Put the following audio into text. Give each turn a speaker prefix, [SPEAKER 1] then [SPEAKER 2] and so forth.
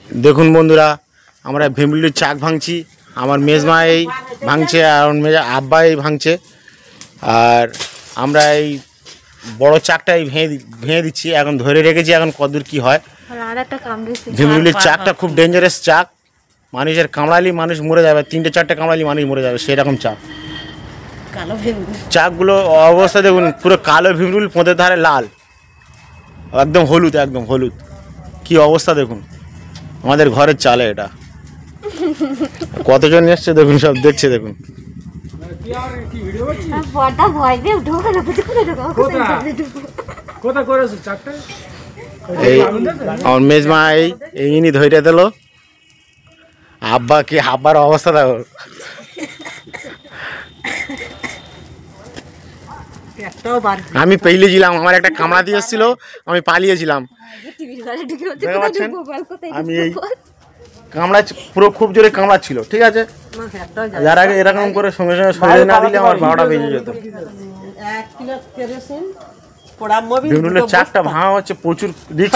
[SPEAKER 1] দেখুন বন্ধুরা, আমরা ভেমরুলির চাক ভাঙছি। আমার মেজমা এই ভাঙছে, আর আব্বা এই ভাঙছে। আর আমরা এই বড় চাকটাই ভেঙে দিচ্ছি। এখন ধরে রেখেছি, এখন কতদূর কি হয়। ভেমরুলির চাকটা খুব ডেঞ্জারাস চাক, মানুষের কামড়ালি মানুষ মরে যাবে, 3-4টে কামড়ালি মানুষ মরে যাবে, সেরকম চাক। চাকগুলো অবস্থা দেখুন, পুরো কালো ভেমরুল, পোঁদের ধারে লাল, একদম হলুদ, একদম হলুদ। কি অবস্থা দেখুন, আমাদের ঘরের চালে এটা। কতজন এসছে দেখুন, সব দেখছে দেখুন। এই আমার মেজমা এই ইনি ধৈর্য দিল। আব্বাকে, আব্বার অবস্থা দেখো। আমি পেইলেছিলাম, আমার একটা কামড়া দিয়ে এসেছিল, আমি পালিয়েছিলাম। আমি এই কামড়া পুরো খুব জোরে কামড়াচ্ছিল, ঠিক আছে। যার আগে এরকম করে সঙ্গে সঙ্গে সরিয়ে না দিলে আমার 12টা বেজে যেত। ভেমরুলের চাকটা ভাঙা হচ্ছে, প্রচুর রিস্ক।